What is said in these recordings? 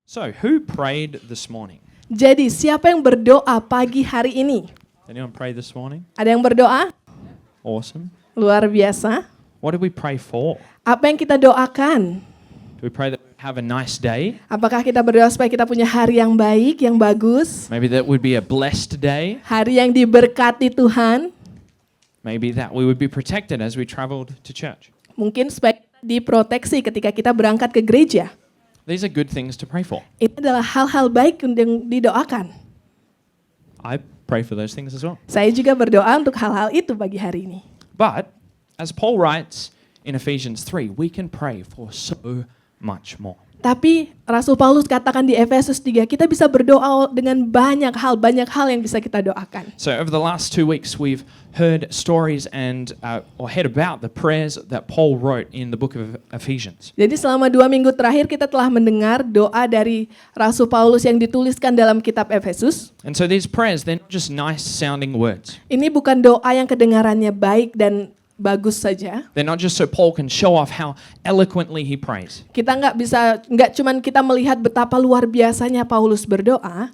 So, who prayed this morning? Jadi, siapa yang berdoa pagi hari ini? Anyone pray this morning? Ada yang berdoa? Awesome. Luar biasa. What did we pray for? Apa yang kita doakan? Do we pray that we have a nice day? Apakah kita berdoa supaya kita punya hari yang baik, yang bagus? Maybe that would be a blessed day. Hari yang diberkati Tuhan? Maybe that we would be protected as we traveled to church. Mungkin supaya kita diproteksi ketika kita berangkat ke gereja. These are good things to pray for. Ini adalah hal-hal baik yang didoakan. I pray for those things as well. Saya juga berdoa untuk hal-hal itu pagi hari ini. But, as Paul writes in Ephesians 3, we can pray for so much more. Tapi Rasul Paulus katakan di Efesus 3, kita bisa berdoa dengan banyak hal yang bisa kita doakan. So over the last 2 weeks, we've heard stories or heard about the prayers that Paul wrote in the book of Ephesians. Jadi selama 2 minggu terakhir kita telah mendengar doa dari Rasul Paulus yang dituliskan dalam kitab Efesus. And so these prayers, they're not just nice sounding words. Ini bukan doa yang kedengarannya baik dan bagus saja. They're not just so Paul can show off how eloquently he prays. Kita nggak cuman kita melihat betapa luar biasanya Paulus berdoa,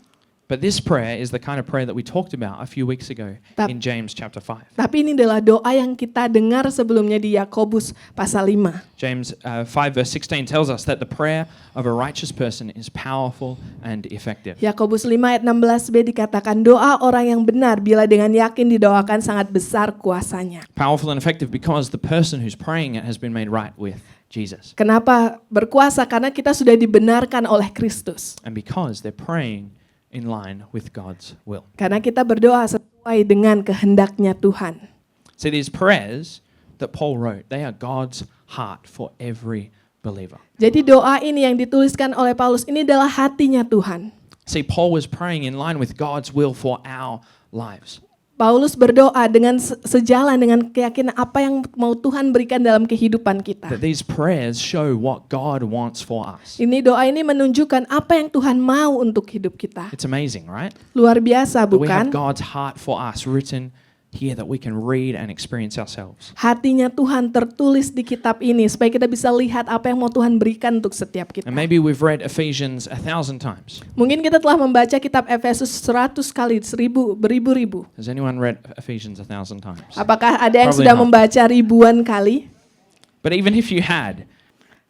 But this prayer is the kind of prayer that we talked about a few weeks ago in James chapter 5. tapi ini adalah doa yang kita dengar sebelumnya di Yakobus pasal 5. James 5 verse 16 tells us that the prayer of a righteous person is powerful and effective. Yakobus 5 ayat 16b dikatakan doa orang yang benar bila dengan yakin didoakan sangat besar kuasanya. Powerful and effective because the person who's praying it has been made right with Jesus. Kenapa berkuasa? Karena kita sudah dibenarkan oleh Kristus. And because they're praying in line with God's will. Karena kita berdoa sesuai dengan kehendaknya Tuhan. See, these prayers that Paul wrote, they are God's heart for every believer. Jadi doa ini yang dituliskan oleh Paulus ini adalah hatinya Tuhan. See, Paul was praying in line with God's will for our lives. Paulus berdoa dengan sejalan dengan keyakinan apa yang mau Tuhan berikan dalam kehidupan kita. That these prayers show what God wants for us. Ini doa ini menunjukkan apa yang Tuhan mau untuk hidup kita. It's amazing, right? Luar biasa, That we have bukan? God's heart for us written here that we can read and experience ourselves. Hatinya Tuhan tertulis di kitab ini supaya kita bisa lihat apa yang mau Tuhan berikan untuk setiap kita. And maybe we've read Ephesians 1,000 times. Mungkin kita telah membaca kitab Efesus 100 kali, beribu-ribu. Has anyone read Ephesians 1,000 times? Apakah ada yang Probably sudah not. membaca ribuan kali? But even if you had,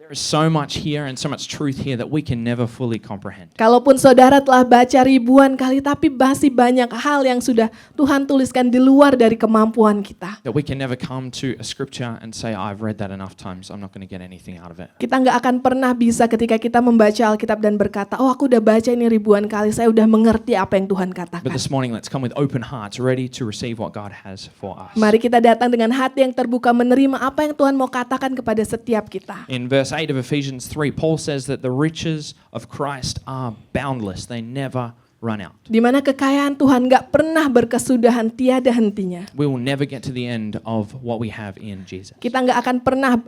there is so much here and so much truth here that we can never fully comprehend. Kalaupun saudara telah baca ribuan kali, tapi masih banyak hal yang sudah Tuhan tuliskan di luar dari kemampuan kita. That we can never come to a scripture and say, I've read that enough times, I'm not going to get anything out of it. Kita nggak akan pernah bisa ketika kita membaca Alkitab dan berkata, oh aku udah baca ini ribuan kali, saya udah mengerti apa yang Tuhan But katakan. this morning, let's come with open hearts, ready to receive what God has for us. Mari kita datang dengan hati yang terbuka menerima apa yang Tuhan mau katakan kepada setiap kita. In verse 8 of Ephesians 3, Paul says that the riches of Christ are boundless. They never run out. Di mana kekayaan Tuhan nggak pernah berkesudahan, tiada hentinya. We will never get to the end of what we have in Jesus. Kita nggak akan pernah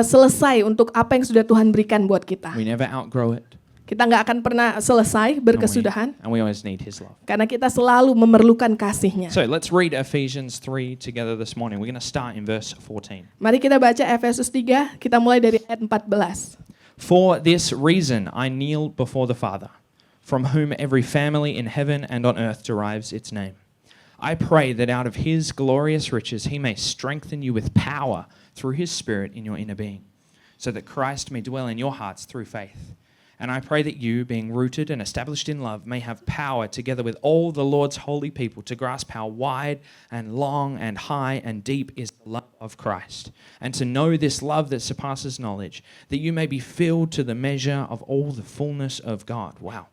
selesai untuk apa yang sudah Tuhan berikan buat kita. We never outgrow it. Kita nggak akan pernah selesai berkesudahan And we always need His love. karena kita selalu memerlukan kasih-Nya. So let's read Ephesians 3 together this morning. We're going to start in verse 14. Mari kita baca Efesus 3, kita mulai dari ayat 14. For this reason I kneel before the Father, from whom every family in heaven and on earth derives its name. I pray that out of His glorious riches He may strengthen you with power through His Spirit in your inner being, so that Christ may dwell in your hearts through faith. And I pray that you, being rooted and established in love, may have power together with all the Lord's holy people to grasp how wide and long and high and deep is the love of Christ, and to know this love that surpasses knowledge, that you may be filled to the measure of all the fullness of God. Wow.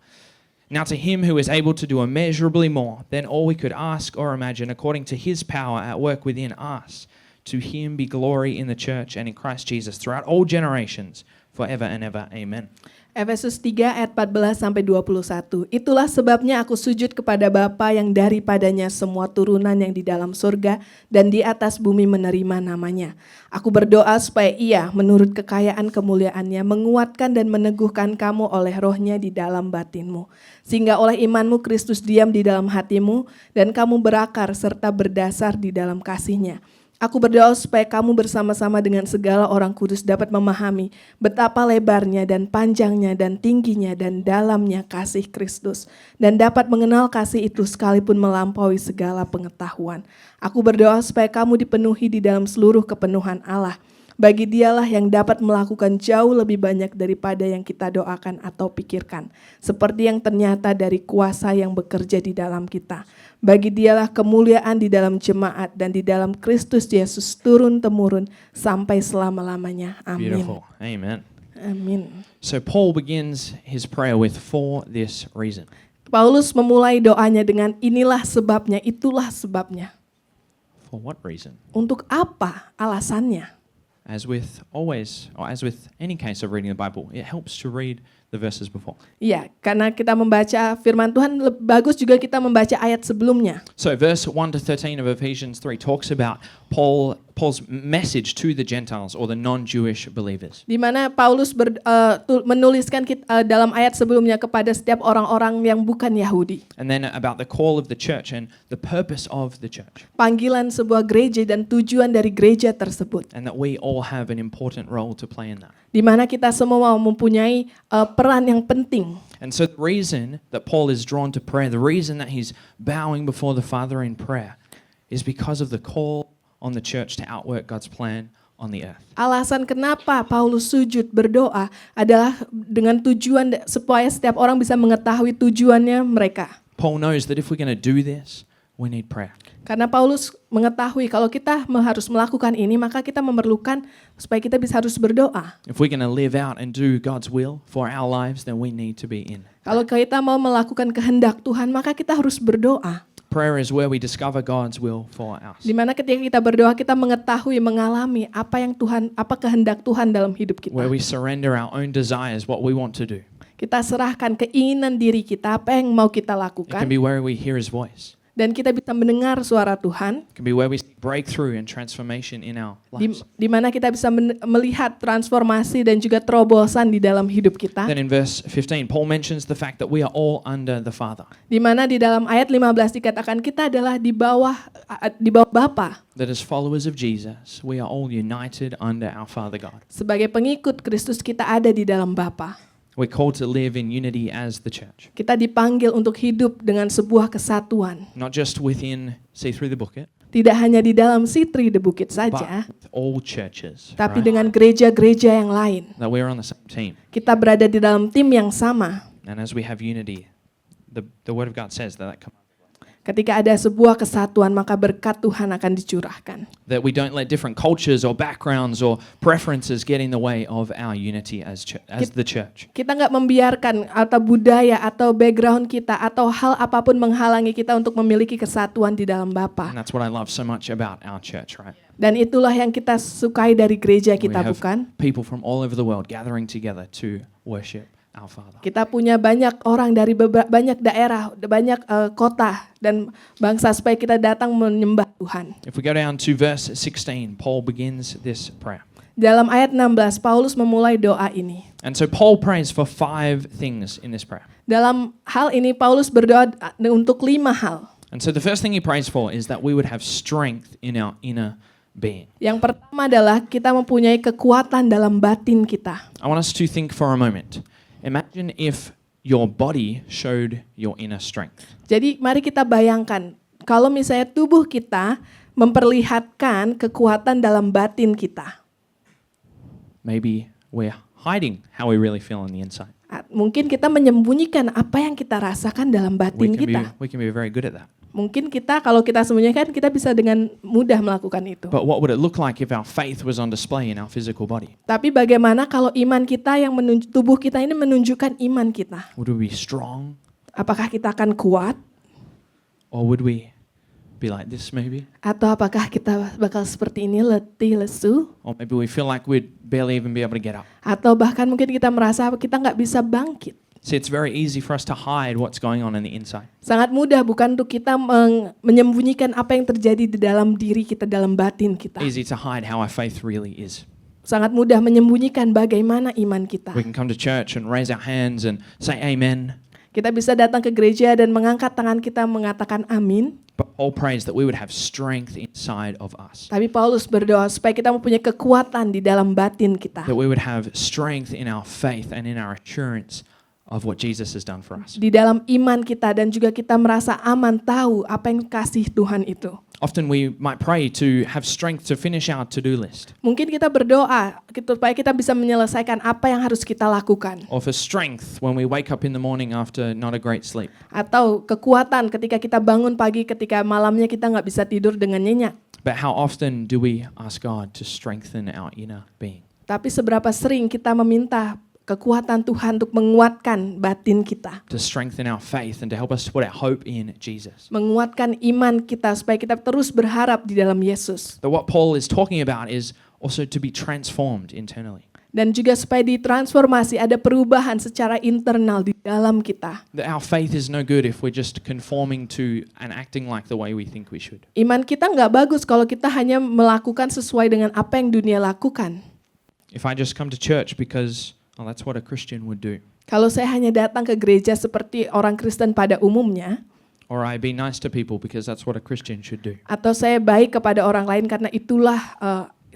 Now to Him who is able to do immeasurably more than all we could ask or imagine, according to His power at work within us, to Him be glory in the church and in Christ Jesus throughout all generations, forever and ever. Amen. Efesus 3 ayat 14 sampai 21. Itulah sebabnya aku sujud kepada Bapa yang daripadanya semua turunan yang di dalam surga dan di atas bumi menerima namanya. Aku berdoa supaya Ia menurut kekayaan kemuliaannya menguatkan dan meneguhkan kamu oleh rohnya di dalam batinmu. Sehingga oleh imanmu Kristus diam di dalam hatimu dan kamu berakar serta berdasar di dalam kasih-Nya. Aku berdoa supaya kamu bersama-sama dengan segala orang kudus dapat memahami betapa lebarnya dan panjangnya dan tingginya dan dalamnya kasih Kristus, dan dapat mengenal kasih itu sekalipun melampaui segala pengetahuan. Aku berdoa supaya kamu dipenuhi di dalam seluruh kepenuhan Allah. Bagi Dialah yang dapat melakukan jauh lebih banyak daripada yang kita doakan atau pikirkan, seperti yang ternyata dari kuasa yang bekerja di dalam kita. Bagi Dialah kemuliaan di dalam jemaat dan di dalam Kristus Yesus turun-temurun sampai selama-lamanya. Amin. Beautiful. Amen. Amin. So Paul begins his prayer with for this reason. Paulus memulai doanya dengan inilah sebabnya, itulah sebabnya. For what reason? Untuk apa alasannya? As with any case of reading the Bible, it helps to read the verses before. Iya, karena kita membaca firman Tuhan, bagus juga kita membaca ayat sebelumnya. So verse 1 to 13 of Ephesians 3 talks about Paul's message to the Gentiles or the non-Jewish believers. Di mana Paulus menuliskan dalam ayat sebelumnya kepada setiap orang-orang yang bukan Yahudi. And then about the call of the church and the purpose of the church. Panggilan sebuah gereja dan tujuan dari gereja tersebut. And that we all have an important role to play in that. Di mana kita semua mempunyai peran yang penting. And so the reason that Paul is drawn to prayer, the reason that he's bowing before the Father in prayer is because of the call on the church to outwork God's plan on the earth. Alasan kenapa Paulus sujud berdoa adalah dengan tujuan supaya setiap orang bisa mengetahui tujuannya mereka. Paul knows that if we're going to do this, we need prayer. Karena Paulus mengetahui kalau kita harus melakukan ini, maka kita memerlukan supaya kita harus berdoa. If we're going to live out and do God's will for our lives, then we need to be in. Kalau kita mau melakukan kehendak Tuhan, maka kita harus berdoa. Prayer is where we discover God's will for us. Di mana ketika kita berdoa, kita mengetahui, mengalami apa kehendak Tuhan dalam hidup kita. Where we surrender our own desires, what we want to do. Kita serahkan keinginan diri kita, apa yang mau kita It lakukan. can be where we hear His voice. Dan kita bisa mendengar suara Tuhan. It can be where we see breakthrough and transformation in our lives. Di mana kita bisa melihat transformasi dan juga terobosan di dalam hidup kita. Then in verse 15, Paul mentions the fact that we are all under the Father. Di mana di dalam ayat 15 dikatakan kita adalah di bawah Bapa. That as followers of Jesus, we are all united under our Father God. Sebagai pengikut Kristus kita ada di dalam Bapa. We're called to live in unity as the church. Kita dipanggil untuk hidup dengan sebuah kesatuan. Not just within C3 the Bukit, Tidak hanya di dalam Sitri The Bukit but saja, with all churches. tapi Right? dengan gereja-gereja yang lain. That we're on the same team. Kita berada di dalam tim yang sama. And as we have unity, the Word of God says that comes. Ketika ada sebuah kesatuan, maka berkat Tuhan akan dicurahkan. That we don't let different cultures or backgrounds or preferences get in the way of our unity as the church. Kita nggak membiarkan atau budaya atau background kita atau hal apapun menghalangi kita untuk memiliki kesatuan di dalam Bapa. And that's what I love so much about our church, right? Dan itulah yang kita sukai dari gereja kita, We have bukan? people from all over the world gathering together to worship our Father. Kita punya banyak orang dari banyak daerah, banyak kota dan bangsa supaya kita datang menyembah Tuhan. If we go down to verse 16, Paul begins this prayer. Dalam ayat 16, Paulus memulai doa ini. And so Paul prays for 5 things in this prayer. Dalam hal ini, Paulus berdoa untuk 5 hal. And so the first thing he prays for is that we would have strength in our inner being. Yang pertama adalah kita mempunyai kekuatan dalam batin kita. I want us to think for a moment. Imagine if your body showed your inner strength. Jadi mari kita bayangkan, kalau misalnya tubuh kita memperlihatkan kekuatan dalam batin kita. Maybe we're hiding how we really feel on the inside. Mungkin kita menyembunyikan apa yang kita rasakan dalam batin kita. We can be very good at that. Mungkin kalau kita sembunyikan, kita bisa dengan mudah melakukan itu. But what would it look like if our faith was on display in our physical body? Tapi bagaimana kalau iman kita yang tubuh kita ini menunjukkan iman kita? Would we be strong? Apakah kita akan kuat? Or would we be like this maybe? Atau apakah kita bakal seperti ini, letih, lesu? Or maybe we feel like we'd barely even be able to get up. Atau bahkan mungkin kita merasa kita nggak bisa bangkit. See, it's very easy for us to hide what's going on in the inside. Sangat mudah bukan untuk kita menyembunyikan apa yang terjadi di dalam diri kita, dalam batin kita. Easy to hide how our faith really is. Sangat mudah menyembunyikan bagaimana iman kita. We can come to church and raise our hands and say amen. Kita bisa datang ke gereja dan mengangkat tangan kita mengatakan amin. But Paul prays that we would have strength inside of us, Tapi Paulus berdoa supaya kita mempunyai kekuatan di dalam batin kita. that we would have strength in our faith and in our assurance of what Jesus has done for us. Di dalam iman kita dan juga kita merasa aman tahu apa yang kasih Tuhan itu. Often we might pray to have strength to finish our to-do list, Mungkin kita berdoa supaya kita bisa menyelesaikan apa yang harus kita lakukan. or for strength when we wake up in the morning after not a great sleep. Atau kekuatan ketika kita bangun pagi ketika malamnya kita nggak bisa tidur dengan nyenyak. But how often do we ask God to strengthen our inner being? Tapi seberapa sering kita meminta kekuatan Tuhan untuk menguatkan batin kita. To strengthen our faith and to help us to put our hope in Jesus. Menguatkan iman kita supaya kita terus berharap di dalam Yesus. But what Paul is talking about is also to be transformed internally. Dan juga supaya ditransformasi, ada perubahan secara internal di dalam kita. That our faith is no good if we're just conforming to and acting like the way we think we should. Iman kita nggak bagus kalau kita hanya melakukan sesuai dengan apa yang dunia lakukan. If I just come to church because that's what a Christian would do, Kalau saya hanya datang ke gereja seperti orang Kristen pada umumnya, or I be nice to people because that's what a Christian should do. atau saya baik kepada orang lain karena itulah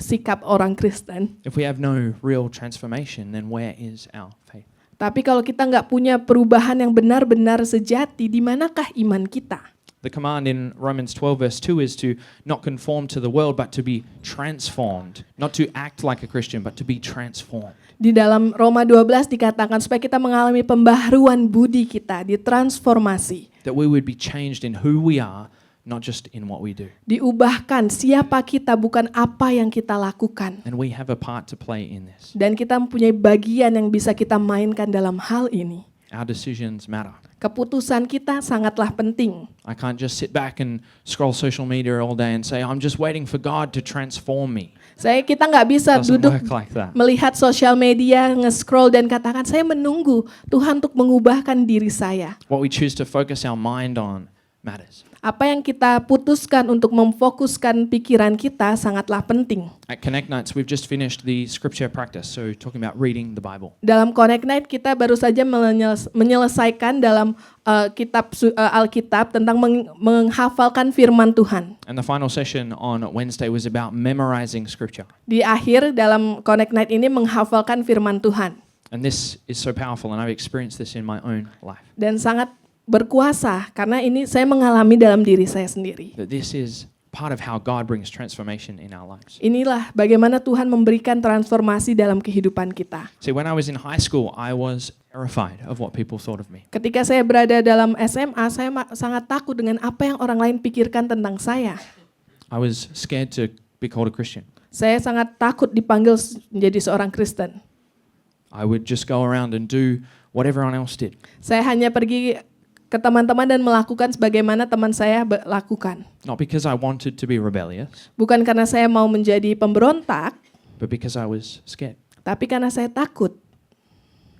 sikap orang Kristen. If we have no real transformation, then where is our faith? Tapi kalau kita nggak punya perubahan yang benar-benar sejati, di manakah iman kita? The command in Romans 12 verse 2 is to not conform to the world, but to be transformed. Not to act like a Christian, but to be transformed. Di dalam Roma 12 dikatakan supaya kita mengalami pembaharuan budi kita, ditransformasi. That we would be changed in who we are, not just in what we do. Diubahkan siapa kita, bukan apa yang kita lakukan. And we have a part to play in this. Dan kita mempunyai bagian yang bisa kita mainkan dalam hal ini. Our decisions matter. Keputusan kita sangatlah penting. I can't just sit back and scroll social media all day and say, I'm just waiting for God to transform me. Kita nggak bisa Doesn't duduk work like that. melihat sosial media, nge-scroll dan katakan saya menunggu Tuhan untuk mengubahkan diri saya. What we choose to focus our mind on matters. Apa yang kita putuskan untuk memfokuskan pikiran kita sangatlah penting. At Connect Nights, we've just finished the scripture practice, so talking about reading the Bible. Dalam Connect Night kita baru saja menyelesaikan dalam Alkitab tentang menghafalkan firman Tuhan. And the final session on Wednesday was about memorizing scripture. Di akhir dalam Connect Night ini menghafalkan firman Tuhan. And this is so powerful, and I've experienced this in my own life. Dan sangat berkuasa karena ini saya mengalami dalam diri saya sendiri. That this is part of how God brings transformation in our lives. Inilah bagaimana Tuhan memberikan transformasi dalam kehidupan kita. See, when I was in high school, I was terrified of what people thought of me. Ketika saya berada dalam SMA, saya sangat takut dengan apa yang orang lain pikirkan tentang saya. I was scared to be called a Christian. Saya sangat takut dipanggil menjadi seorang Kristen. I would just go around and do what everyone else did. Saya hanya pergi ke teman-teman dan melakukan sebagaimana teman saya lakukan. Not because I wanted to be rebellious, Bukan karena saya mau menjadi pemberontak, but because I was scared. tapi karena saya takut.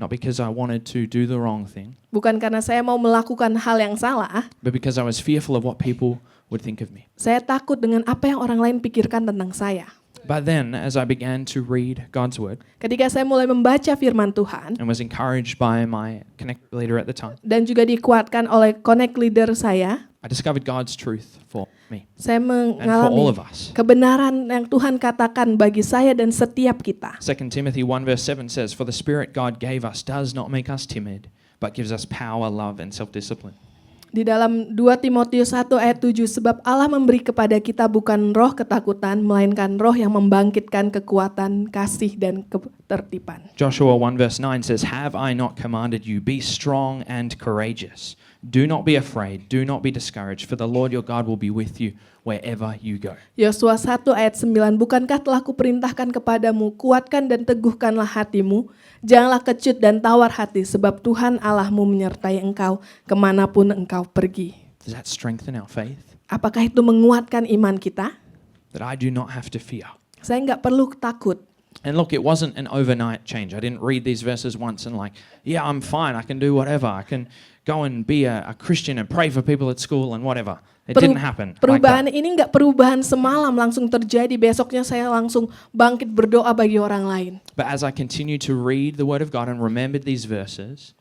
Not because I wanted to do the wrong thing, Bukan karena saya mau melakukan hal yang salah. but because I was fearful of what people would think of me. Saya takut dengan apa yang orang lain pikirkan tentang saya. But then, as I began to read God's word Ketika saya mulai membaca firman Tuhan and was encouraged by my Connect leader at the time, dan juga dikuatkan oleh Connect leader saya, I discovered God's truth for me saya and for all mengalami of us. kebenaran yang Tuhan katakan bagi saya dan setiap kita. 2 Timothy 1 verse 7 says, "For the Spirit God gave us does not make us timid, but gives us power, love, and self-discipline." Di dalam 2 Timotius 1 ayat 7, sebab Allah memberi kepada kita bukan roh ketakutan, melainkan roh yang membangkitkan kekuatan, kasih, dan ketertiban. Joshua 1 verse 9 says, "Have I not commanded you, be strong and courageous. Do not be afraid, do not be discouraged, for the Lord your God will be with you wherever you go." Yosua 1 ayat 9, bukankah telah kuperintahkan kepadamu, kuatkan dan teguhkanlah hatimu, janganlah kecut dan tawar hati, sebab Tuhan Allahmu menyertai engkau kemanapun engkau pergi. Does that strengthen our faith? Apakah itu menguatkan iman kita? That I do not have to fear. Saya nggak perlu takut. And look, it wasn't an overnight change. I didn't read these verses once and yeah, I'm fine. I can do whatever. I can go and be a Christian and pray for people at school and whatever. It didn't happen like Perubahan that. ini nggak perubahan semalam langsung terjadi. Besoknya saya langsung bangkit berdoa bagi orang lain. But as I continued to read the Word of God and remembered these verses,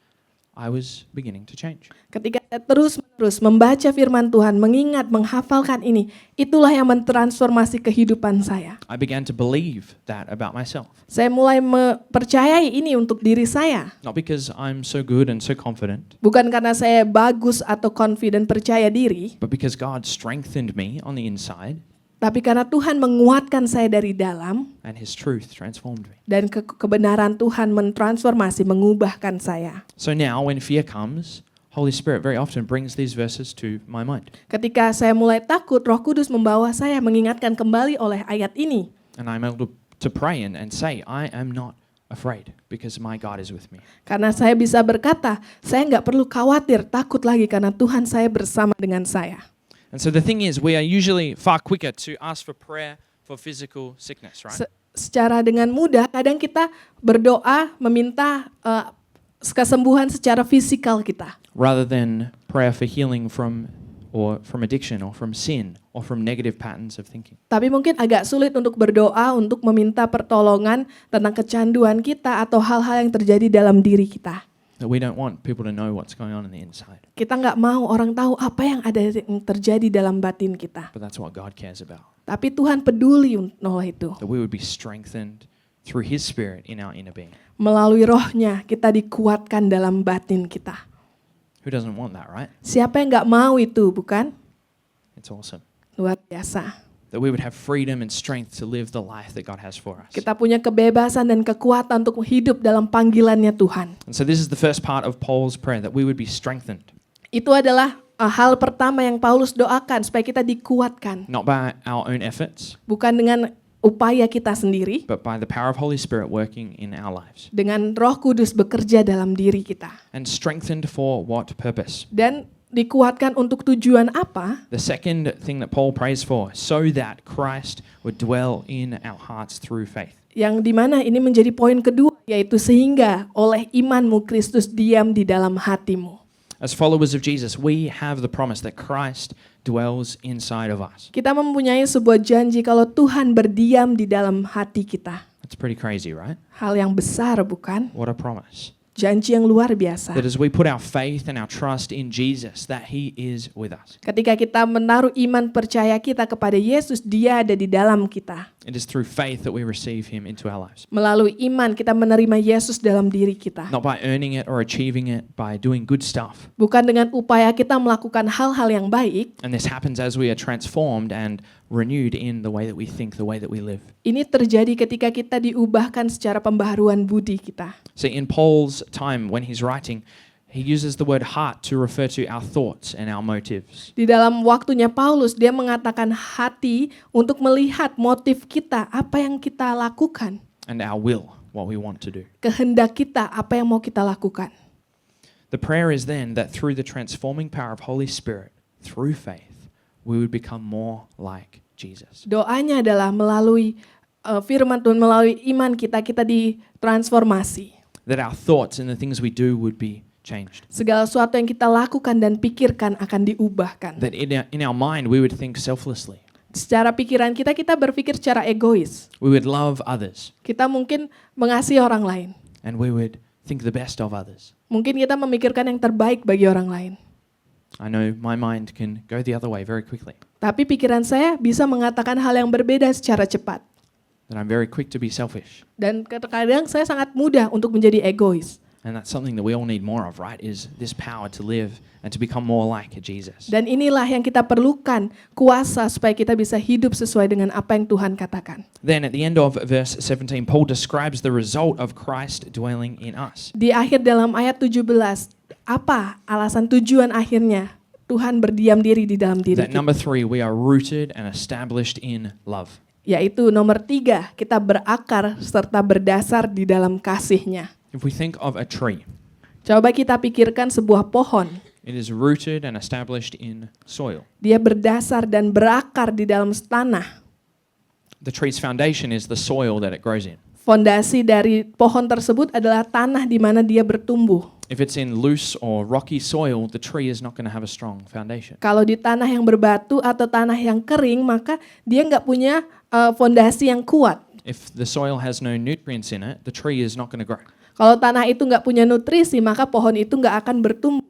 I was beginning to change. Ketika saya terus-menerus membaca firman Tuhan, mengingat, menghafalkan ini, itulah yang mentransformasi kehidupan saya. I began to believe that about myself. Saya mulai mempercayai ini untuk diri saya. Not because I'm so good and so confident, Bukan karena saya bagus atau confident percaya diri, but because God strengthened me on the inside tapi karena Tuhan menguatkan saya dari dalam and His truth transformed me. dan kebenaran Tuhan mentransformasi, mengubahkan saya. So now when fear comes, Holy Spirit very often brings these verses to my mind. Ketika saya mulai takut, Roh Kudus membawa saya mengingatkan kembali oleh ayat ini. And I'm able to pray and say, I am not afraid because my God is with me. Karena saya bisa berkata, saya nggak perlu khawatir, takut lagi karena Tuhan saya bersama dengan saya. And so the thing is, we are usually far quicker to ask for prayer for physical sickness, right? Secara dengan mudah, kadang kita berdoa meminta kesembuhan secara fisikal kita. Rather than prayer for healing from addiction or from sin or from negative patterns of thinking. Tapi mungkin agak sulit untuk berdoa untuk meminta pertolongan tentang kecanduan kita atau hal-hal yang terjadi dalam diri kita. That we don't want people to know what's going on in the inside. Kita nggak mau orang tahu apa yang terjadi dalam batin kita. But that's what God cares about. Tapi Tuhan peduli oleh itu. That we would be strengthened through His Spirit in our inner being. Melalui rohnya kita dikuatkan dalam batin kita. Who doesn't want that, right? Siapa yang nggak mau itu, bukan? It's awesome. Luar biasa. That we would have freedom and strength to live the life that God has for us. Kita punya kebebasan dan kekuatan untuk hidup dalam panggilannya Tuhan. And so this is the first part of Paul's prayer, that we would be strengthened. Itu adalah hal pertama yang Paulus doakan, supaya kita dikuatkan. Not by our own efforts, Bukan dengan upaya kita sendiri, but by the power of Holy Spirit working in our lives. dengan Roh Kudus bekerja dalam diri kita. And strengthened for what purpose? Dan dikuatkan untuk tujuan apa? The second thing that Paul prays for, so that Christ would dwell in our hearts through faith. Yang dimana ini menjadi poin kedua, yaitu sehingga oleh imanmu Kristus diam di dalam hatimu. As followers of Jesus, we have the promise that Christ dwells inside of us. Kita mempunyai sebuah janji kalau Tuhan berdiam di dalam hati kita. That's pretty crazy, right? Hal yang besar, bukan? What a promise. Janji yang luar biasa. That as we put our faith and our trust in Jesus, that He is with us. Ketika kita menaruh iman percaya kita kepada Yesus, Dia ada di dalam kita. It is through faith that we receive Him into our lives. Melalui iman kita menerima Yesus dalam diri kita. Not by earning it or achieving it, by doing good stuff. Bukan dengan upaya kita melakukan hal-hal yang baik. And this happens as we are transformed and renewed in the way that we think, the way that we live. Ini terjadi ketika kita diubahkan secara pembaharuan budi kita. See, in Paul's time when he's writing, he uses the word heart to refer to our thoughts and our motives. Di dalam waktunya Paulus, dia mengatakan hati untuk melihat motif kita, apa yang kita lakukan. And our will, what we want to do. Kehendak kita, apa yang mau kita lakukan. The prayer is then that through the transforming power of Holy Spirit, through faith, we would become more like Jesus. Doanya adalah melalui firman Tuhan, melalui iman kita, kita ditransformasi. That our thoughts and the things we do would be changed. Segala sesuatu yang kita lakukan dan pikirkan akan diubahkan. That in our mind we would think selflessly. Secara pikiran kita, kita berpikir secara egois. We would love others. Kita mungkin mengasihi orang lain. And we would think the best of others. Mungkin kita memikirkan yang terbaik bagi orang lain. I know my mind can go the other way very quickly. Tapi pikiran saya bisa mengatakan hal yang berbeda secara cepat. That I'm very quick to be selfish. Dan kadang saya sangat mudah untuk menjadi egois. And that's something that we all need more of, right? Is this power to live and to become more like Jesus. Dan inilah yang kita perlukan, kuasa supaya kita bisa hidup sesuai dengan apa yang Tuhan katakan. Then at the end of verse 17, Paul describes the result of Christ dwelling in us. Di akhir dalam ayat 17, apa alasan tujuan akhirnya Tuhan berdiam diri di dalam diri That kita? number 3, we are rooted and established in love. Yaitu nomor 3, kita berakar serta berdasar di dalam kasih-Nya. If we think of a tree, Coba kita pikirkan sebuah pohon. it is rooted and established in soil. Dia berdasar dan berakar di dalam tanah. The tree's foundation is the soil that it grows in. Fondasi dari pohon tersebut adalah tanah di mana dia bertumbuh. If it's in loose or rocky soil, the tree is not going to have a strong foundation. Kalau di tanah yang berbatu atau tanah yang kering, maka dia nggak punya fondasi yang kuat. If the soil has no nutrients in it, the tree is not going to grow. Kalau tanah itu nggak punya nutrisi, maka pohon itu nggak akan bertumbuh.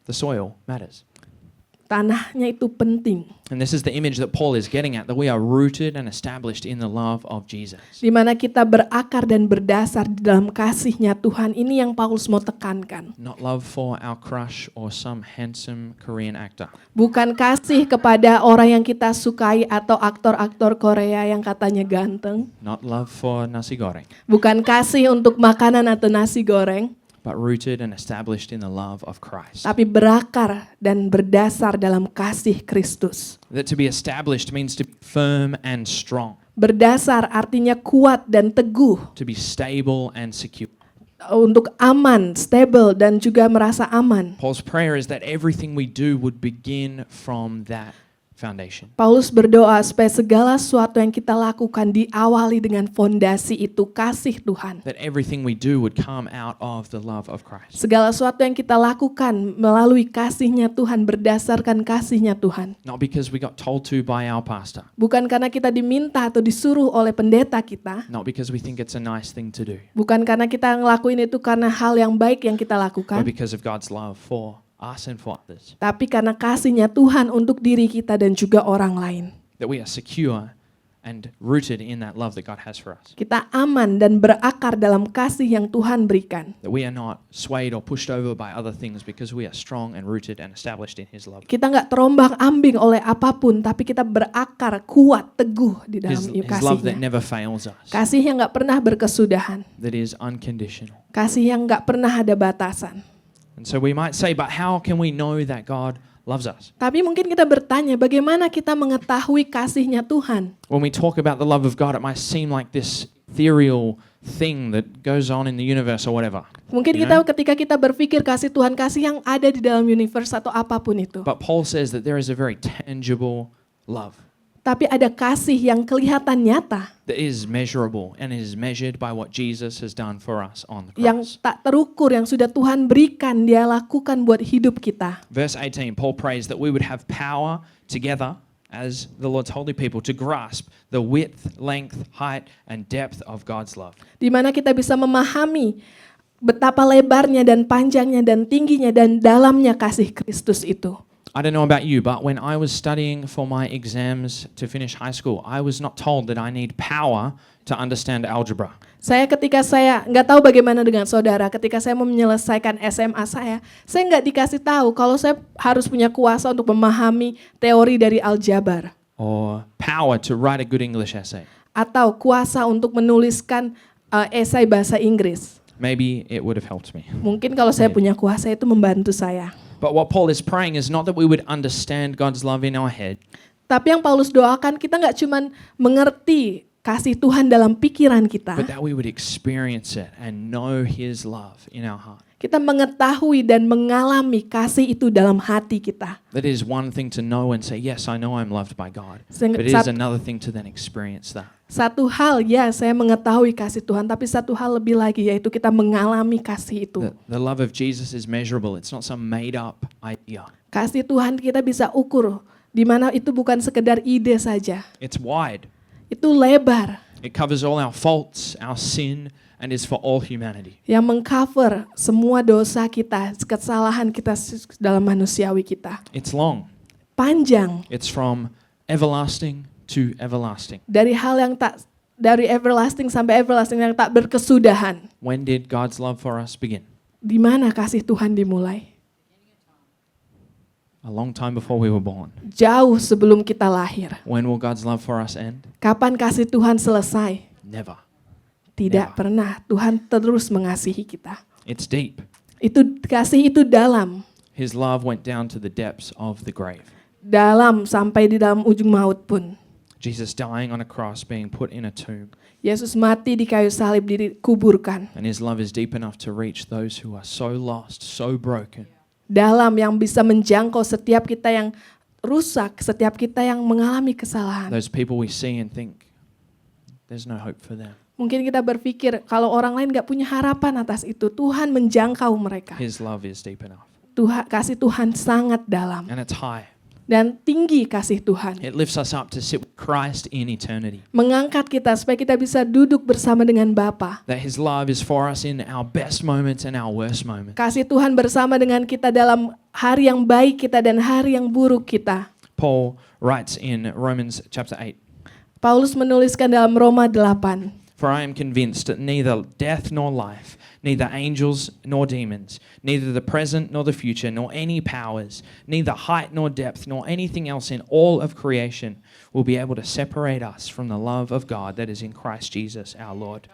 The soil matters. Tanahnya itu penting. And this is the image that Paul is getting at, that we are rooted and established in the love of Jesus. Di mana kita berakar dan berdasar di dalam kasih-Nya Tuhan. Ini yang Paulus mau tekankan. Not love for our crush or some handsome Korean actor. Bukan kasih kepada orang yang kita sukai atau aktor-aktor Korea yang katanya ganteng. Not love for nasi goreng. Bukan kasih untuk makanan atau nasi goreng. But rooted and established in the love of Christ. Tapi berakar dan berdasar dalam kasih Kristus. That to be established means to be firm and strong. Berdasar artinya kuat dan teguh. To be stable and secure. Untuk aman, stable, dan juga merasa aman. Paul's prayer is that everything we do would begin from that foundation. Paulus berdoa supaya segala sesuatu yang kita lakukan diawali dengan fondasi itu, kasih Tuhan. That everything we do would come out of the love of Christ. Segala sesuatu yang kita lakukan melalui kasih-Nya Tuhan, berdasarkan kasih-Nya Tuhan. Not because we got told to by our pastor. Bukan karena kita diminta atau disuruh oleh pendeta kita. Not because we think it's a nice thing to do. Bukan karena kita ngelakuin itu karena hal yang baik yang kita But lakukan. because of God's love for us and for others. Tapi karena kasih-Nya Tuhan untuk diri kita dan juga orang lain. That we are secure and rooted in that love that God has for us. Kita aman dan berakar dalam kasih yang Tuhan berikan. That we are not swayed or pushed over by other things because we are strong and rooted and established in His love. Kita nggak terombang-ambing oleh apapun, tapi kita berakar kuat, teguh di dalam His love that kasih-Nya. never fails us. Kasih yang nggak pernah berkesudahan. That is unconditional. Kasih yang nggak pernah ada batasan. And so we might say, but how can we know that God loves us? Tapi mungkin kita bertanya, bagaimana kita mengetahui kasih-Nya Tuhan? When we talk about the love of God, it might seem like this ethereal thing that goes on in the universe or whatever. Mungkin You kita know? ketika kita berpikir kasih Tuhan, kasih yang ada di dalam universe atau apapun itu. But Paul says that there is a very tangible love Tapi ada kasih yang kelihatan nyata, that is measurable and is measured by what Jesus has done for us on the yang cross. tak terukur, yang sudah Tuhan berikan, Dia lakukan buat hidup kita. Verse 18, Paul prays that we would have power together as the Lord's holy people to grasp the width, length, height, and depth of God's love. Di mana kita bisa memahami betapa lebarnya dan panjangnya dan tingginya dan dalamnya kasih Kristus itu. I don't know about you, but when I was studying for my exams to finish high school, I was not told that I need power to understand algebra. Ketika saya nggak tahu bagaimana dengan saudara, ketika saya mau menyelesaikan SMA saya nggak dikasih tahu kalau saya harus punya kuasa untuk memahami teori dari aljabar. Or power to write a good English essay. Atau kuasa untuk menuliskan esai bahasa Inggris. Maybe it would have helped me. Mungkin kalau saya punya kuasa itu membantu saya. But what Paul is praying is not that we would understand God's love in our head, Tapi yang Paulus doakan, kita nggak cuman mengerti kasih Tuhan dalam pikiran kita. but that we would experience it and know His love in our heart. Kita mengetahui dan mengalami kasih itu dalam hati kita. That is one thing to know and say, yes, I know I'm loved by God. Seng- But it is sat- another thing to then experience that. Satu hal, ya saya mengetahui kasih Tuhan, tapi satu hal lebih lagi, yaitu kita mengalami kasih itu. The love of Jesus is measurable. It's not some made up idea. Kasih Tuhan kita bisa ukur, di mana itu bukan sekedar ide saja. It's wide. Itu lebar, It covers all our faults, our sin, and is for all humanity. yang mengcover semua dosa kita, kesalahan kita dalam manusiawi kita. It's long. Panjang, It's from everlasting to everlasting. dari everlasting sampai everlasting yang tak berkesudahan. When did God's love for us begin? Di mana kasih Tuhan dimulai? A long time before we were born. Jauh sebelum kita lahir. When will God's love for us end? Kapan kasih Tuhan selesai? Never. Tidak Ya. pernah. Tuhan terus mengasihi kita. It's deep. Kasih itu dalam. His love went down to the depths of the grave. Dalam sampai di dalam ujung maut pun. Jesus dying on a cross, being put in a tomb. Yesus mati di kayu salib, dikuburkan. And His love is deep enough to reach those who are so lost, so broken. Dalam yang bisa menjangkau setiap kita yang rusak, setiap kita yang mengalami kesalahan. Those people we see and think, there's no hope for them. Mungkin kita berpikir kalau orang lain gak punya harapan atas itu, Tuhan menjangkau mereka. His love is deep enough. Kasih Tuhan sangat dalam And it's high. Dan tinggi kasih Tuhan. It lifts us up to sit with Christ in eternity. Mengangkat kita supaya kita bisa duduk bersama dengan Bapa. That His love is for us in our best moments and our worst moments. Kasih Tuhan bersama dengan kita dalam hari yang baik kita dan hari yang buruk kita. Paul writes in Romans chapter 8, Paulus menuliskan dalam Roma 8. "For I am convinced that neither death nor life, neither angels nor demons, neither the present nor the future, nor any powers, neither height nor depth, nor anything else in all of creation will be able to separate us from the love of God that is in Christ Jesus our Lord."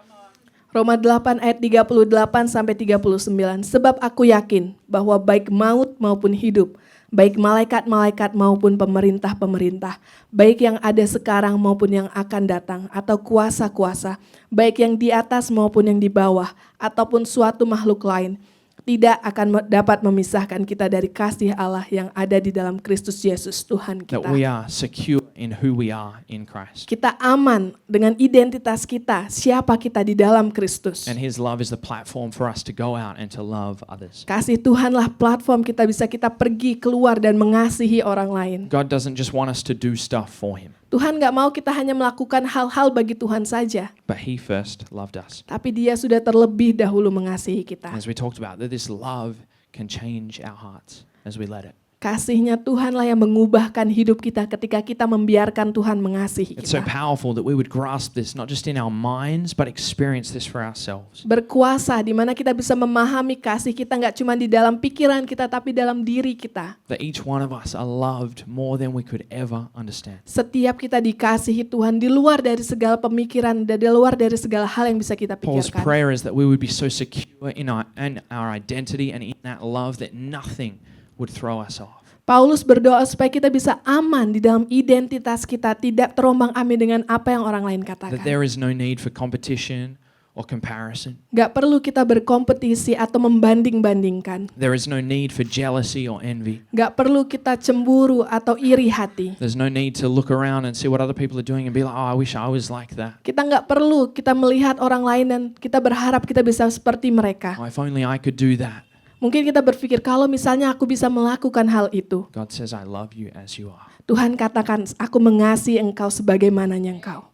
Roma 8 ayat 38 sampai 39. Sebab aku yakin bahwa baik maut maupun hidup, baik malaikat-malaikat maupun pemerintah-pemerintah, baik yang ada sekarang maupun yang akan datang, atau kuasa-kuasa, baik yang di atas maupun yang di bawah, ataupun suatu makhluk lain, tidak akan dapat memisahkan kita dari kasih Allah yang ada di dalam Kristus Yesus Tuhan That kita. we are secure in who we are in Christ. Kita aman dengan identitas kita, siapa kita di dalam Kristus. And His love is the platform for us to go out and to love others. Kasih Tuhanlah platform kita bisa kita pergi keluar dan mengasihi orang lain. God doesn't just want us to do stuff for Him, Tuhan gak mau kita hanya melakukan hal-hal bagi Tuhan saja, but He first loved us. tapi Dia sudah terlebih dahulu mengasihi kita. As we talked about, that this love can change our hearts as we let it. Kasih-Nya Tuhanlah yang mengubahkan hidup kita ketika kita membiarkan Tuhan mengasihi It's so kita. powerful that we would grasp this, not just in our minds, but experience this for ourselves. Berkuasa di mana kita bisa memahami kasih kita gak cuma di dalam pikiran kita, tapi dalam diri kita. That each one of us are loved more than we could ever understand. Setiap kita dikasihi Tuhan di luar dari segala pemikiran, dan di luar dari segala hal yang bisa kita Paul's pikirkan. prayer is that we would be so secure in our identity and in that love that nothing would throw us off. Paulus berdoa supaya kita bisa aman di dalam identitas kita, tidak terombang-ambing dengan apa yang orang lain That katakan. there is no need for competition or comparison. Gak perlu kita berkompetisi atau membanding-bandingkan. There is no need for jealousy or envy. Gak perlu kita cemburu atau iri hati. There's no need to look around and see what other people are doing and be like, oh, I wish I was like that. Kita gak perlu kita melihat orang lain dan kita berharap kita bisa seperti mereka. Oh, if only I could do that. Mungkin kita berpikir kalau misalnya aku bisa melakukan hal itu. God says, I love you as you are. Tuhan katakan, aku mengasihi engkau sebagaimananya engkau.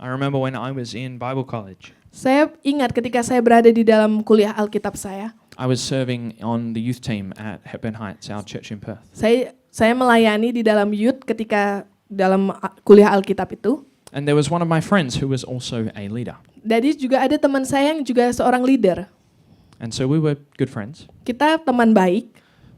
I remember when I was in Bible college, Saya ingat ketika saya berada di dalam kuliah Alkitab saya. I was serving on the youth team at Hepburn Heights, our church in Perth. Saya melayani di dalam youth ketika dalam kuliah Alkitab itu. And there was one of my friends who was also a leader. Jadi juga ada teman saya yang juga seorang leader. And so we were good friends, Kita teman baik,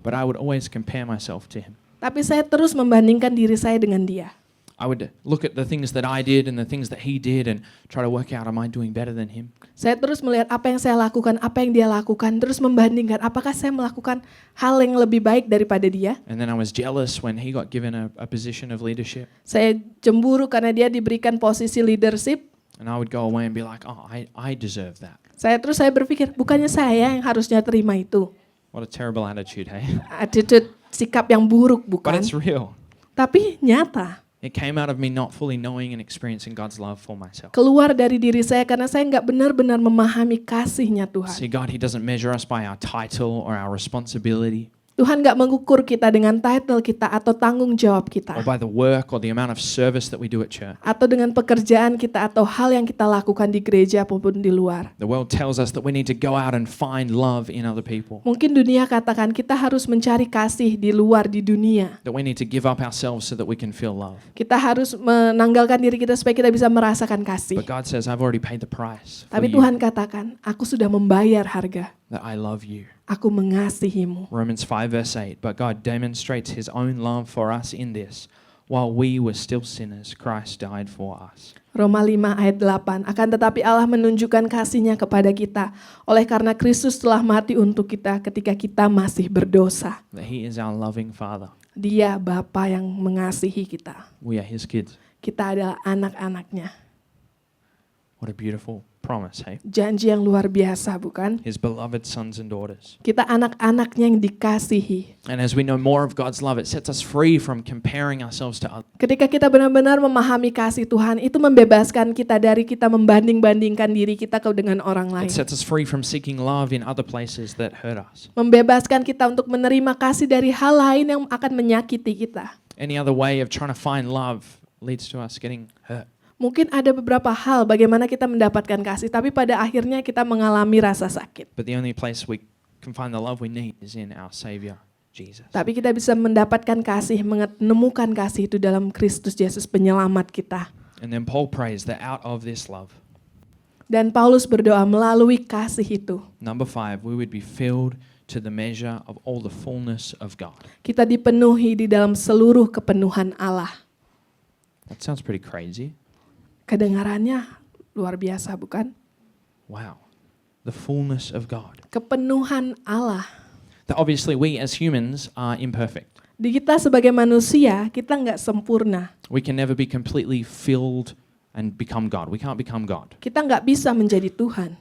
but I would always compare myself to him. tapi saya terus membandingkan diri saya dengan dia. I would look at the things that I did and the things that he did and try to work out, am I doing better than him? Saya terus melihat apa yang saya lakukan, apa yang dia lakukan, terus membandingkan apakah saya melakukan hal yang lebih baik daripada dia. And then I was jealous when he got given a position of leadership. Saya cemburu karena dia diberikan posisi leadership. And I would go away and be like, oh, I deserve that. Saya berpikir, bukannya saya yang harusnya terima itu. What a terrible attitude, hey? Attitude, sikap yang buruk, But bukan? it's real. Tapi nyata, It came out of me not fully knowing and experiencing God's love for myself. keluar dari diri saya karena saya nggak benar-benar memahami kasih-Nya Tuhan. See, God, He doesn't measure us by our title or our responsibility Tuhan nggak mengukur kita dengan title kita atau tanggung jawab or kita. by the work or the amount of service that we do at church. Atau dengan pekerjaan kita atau hal yang kita lakukan di gereja maupun di luar. The world tells us that we need to go out and find love in other people, Mungkin dunia katakan kita harus mencari kasih di luar di dunia. that we need to give up ourselves so that we can feel love. Kita harus menanggalkan diri kita supaya kita bisa merasakan kasih. But God says, I've already paid the price for Tapi you, Tuhan katakan, aku sudah membayar harga. that I love you. Aku mengasihimu. Romans 5 verse 8, but God demonstrates His own love for us in this, while we were still sinners, Christ died for us. Roma 5 ayat 8. Akan tetapi Allah menunjukkan kasih-Nya kepada kita oleh karena Kristus telah mati untuk kita ketika kita masih berdosa. That He is our loving Father. Dia Bapa yang mengasihi kita. We are His kids. Kita adalah anak-anaknya. What a beautiful promise, hey? Janji yang luar biasa, bukan? His beloved sons and daughters. Kita anak-anaknya yang dikasihi. And as we know more of God's love, it sets us free from comparing ourselves to others. Ketika kita benar-benar memahami kasih Tuhan, itu membebaskan kita dari kita membanding-bandingkan diri kita dengan orang lain. It sets us free from seeking love in other places that hurt us. Membebaskan kita untuk menerima kasih dari hal lain yang akan menyakiti kita. Any other way of trying to find love leads to us getting hurt. Mungkin ada beberapa hal bagaimana kita mendapatkan kasih, tapi pada akhirnya kita mengalami rasa sakit. But the only place we can find the love we need is in our Savior, Jesus. Tapi kita bisa mendapatkan kasih, menemukan kasih itu dalam Kristus Yesus penyelamat kita. And then Paul prays that out of this love, Dan Paulus berdoa melalui kasih itu, number 5, we would be filled to the measure of all the fullness of God. kita dipenuhi di dalam seluruh kepenuhan Allah. That sounds pretty crazy. Kedengarannya luar biasa, bukan? Wow. The fullness of God. Kepenuhan Allah. That obviously we as humans are imperfect. Di kita sebagai manusia, kita nggak sempurna. We can never be completely filled and become God. We can't become God. Kita nggak bisa menjadi Tuhan.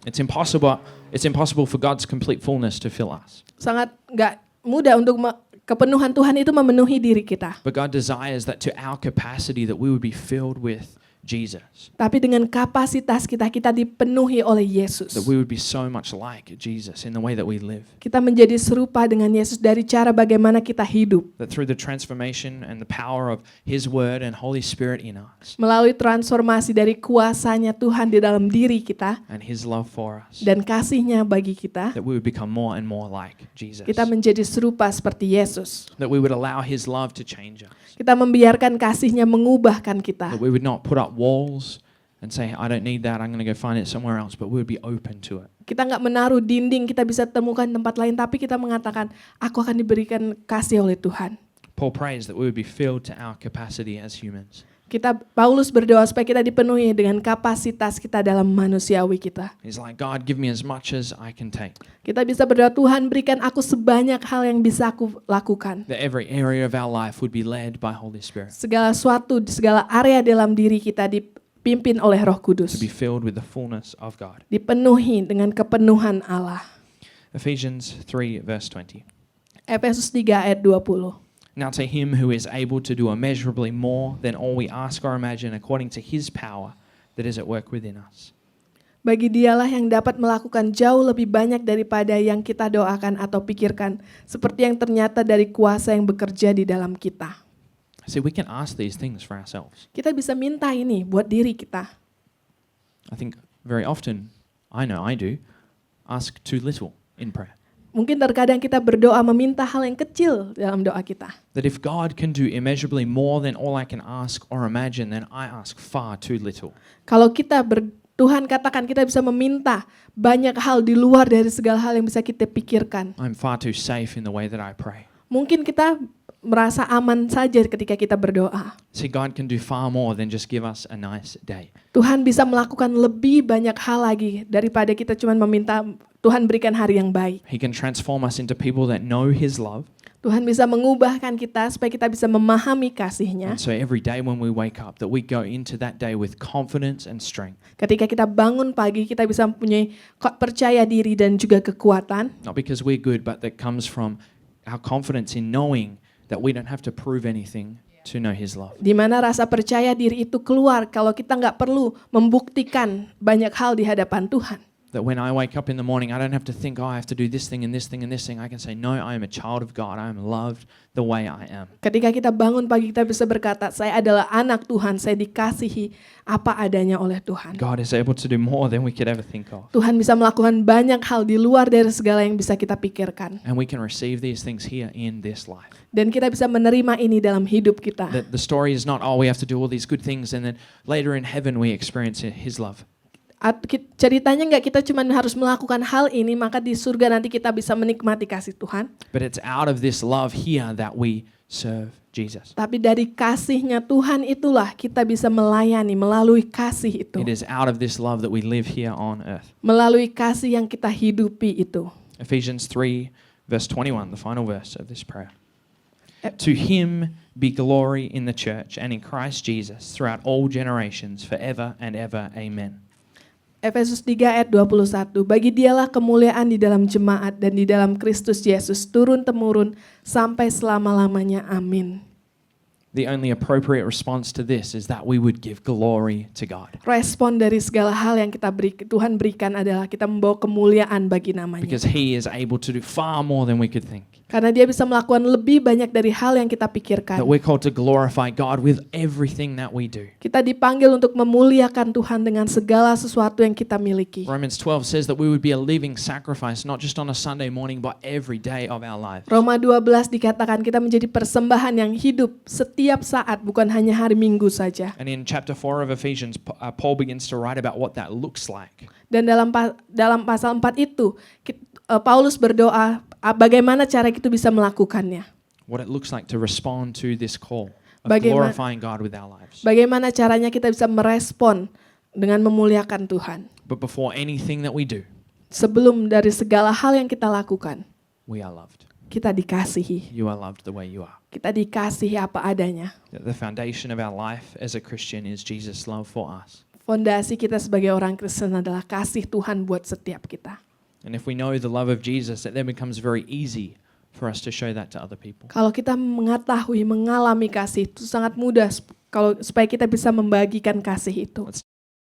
It's impossible for God's complete fullness to fill us. Sangat nggak mudah untuk kepenuhan Tuhan itu memenuhi diri kita. But God desires that to our capacity that we would be filled with Jesus. Tapi dengan kapasitas kita, kita dipenuhi oleh Yesus. That we would be so much like Jesus in the way that we live. Kita menjadi serupa dengan Yesus dari cara bagaimana kita hidup. That through the transformation and the power of His Word and Holy Spirit in us. Melalui transformasi dari kuasanya Tuhan di dalam diri kita. And His love for us. Dan kasih-Nya bagi kita. That we would become more and more like Jesus. Kita menjadi serupa seperti Yesus. That we would allow His love to change us. Kita membiarkan kasih-Nya mengubahkan kita. That we would not put up walls and say, I don't need that, I'm going to go find it somewhere else, but we would be open to it. Kita nggak menaruh dinding, kita bisa temukan tempat lain, tapi kita mengatakan, aku akan diberikan kasih oleh Tuhan. Paul prays that we would be filled to our capacity as humans. Paulus berdoa supaya kita dipenuhi dengan kapasitas kita dalam manusiawi kita. He's like, God, give me as much as I can take. Kita bisa berdoa, Tuhan berikan aku sebanyak hal yang bisa aku lakukan. That every area of our life would be led by Holy Spirit. Segala sesuatu, segala area dalam diri kita dipimpin oleh Roh Kudus. To be filled with the fullness of God. Dipenuhi dengan kepenuhan Allah. Ephesians 3 verse 20. Efesus 3 ayat 20. Now to Him who is able to do immeasurably more than all we ask or imagine according to His power that is at work within us. Bagi Dialah yang dapat melakukan jauh lebih banyak daripada yang kita doakan atau pikirkan, seperti yang ternyata dari kuasa yang bekerja di dalam kita. See, we can ask these things for ourselves. Kita bisa minta ini buat diri kita. I think very often, I know I do, ask too little in prayer. Mungkin terkadang kita berdoa meminta hal yang kecil dalam doa kita. That if God can do immeasurably more than all I can ask or imagine, then I ask far too little. Kalau Tuhan katakan kita bisa meminta banyak hal di luar dari segala hal yang bisa kita pikirkan. I'm far too safe in the way that I pray. Mungkin kita merasa aman saja ketika kita berdoa. See, God can do far more than just give us a nice day. Tuhan bisa melakukan lebih banyak hal lagi daripada kita cuma meminta Tuhan berikan hari yang baik. He can transform us into people that know His love. Tuhan bisa mengubahkan kita supaya kita bisa memahami kasih-Nya. And so every day when we wake up, that we go into that day with confidence and strength. Ketika kita bangun pagi, kita bisa mempunyai percaya diri dan juga kekuatan. Not because we're good, but that comes from our confidence in knowing that we don't have to prove anything to know His love. Di mana rasa percaya diri itu keluar kalau kita nggak perlu membuktikan banyak hal di hadapan Tuhan. That when I wake up in the morning, I don't have to think, oh, I have to do this thing and this thing and this thing. I can say, no, I am a child of God. I am loved the way I am. Ketika kita bangun pagi, kita bisa berkata, saya adalah anak Tuhan, saya dikasihi apa adanya oleh Tuhan. God is able to do more than we could ever think of. Tuhan bisa melakukan banyak hal di luar dari segala yang bisa kita pikirkan. And we can receive these things here in this life. Dan kita bisa menerima ini dalam hidup kita. That the story is not, oh, we have to do all these good things and then later in heaven we experience His love. Ceritanya nggak kita cuma harus melakukan hal ini, maka di surga nanti kita bisa menikmati kasih Tuhan. But it's out of this love here that we serve Jesus. Tapi dari kasih-Nya Tuhan itulah kita bisa melayani melalui kasih itu. It is out of this love that we live here on earth. Melalui kasih yang kita hidupi itu. Ephesians 3 verse 21, the final verse of this prayer. To Him be glory in the church and in Christ Jesus throughout all generations forever and ever. Amen. Efesus 3 ayat 21. Bagi Dialah kemuliaan di dalam jemaat dan di dalam Kristus Yesus turun-temurun sampai selama-lamanya. Amin. the only appropriate response to this is that we would give glory to God. Respon dari segala hal yang Tuhan berikan adalah kita membawa kemuliaan bagi namanya. Because He is able to do far more than we could think. Karena dia bisa melakukan lebih banyak dari hal yang kita pikirkan. That we're called to glorify God with everything that we do. Kita dipanggil untuk memuliakan Tuhan dengan segala sesuatu yang kita miliki. Romans 12 says that we would be a living sacrifice, not just on a Sunday morning, but every day of our lives. Roma 12 dikatakan kita menjadi persembahan yang hidup setiap saat, bukan hanya hari Minggu saja. And in chapter 4 of Ephesians, Paul begins to write about what that looks like. Dan dalam pasal 4 itu, Paulus berdoa bagaimana cara kita bisa melakukannya. What it looks like to respond to this call of Bagaimana- glorifying God with our lives. Bagaimana caranya kita bisa merespon dengan memuliakan Tuhan. But before anything that we do, Sebelum dari segala hal yang kita lakukan, we are loved. kita dikasihi. You are loved the way you are. Kita dikasihi apa adanya. The foundation of our life as a Christian is Jesus' love for us. Fondasi kita sebagai orang Kristen adalah kasih Tuhan buat setiap kita. And if we know the love of Jesus, it then becomes very easy for us to show that to other people. Kalau kita mengetahui, mengalami kasih, itu sangat mudah supaya kita bisa membagikan kasih itu. Let's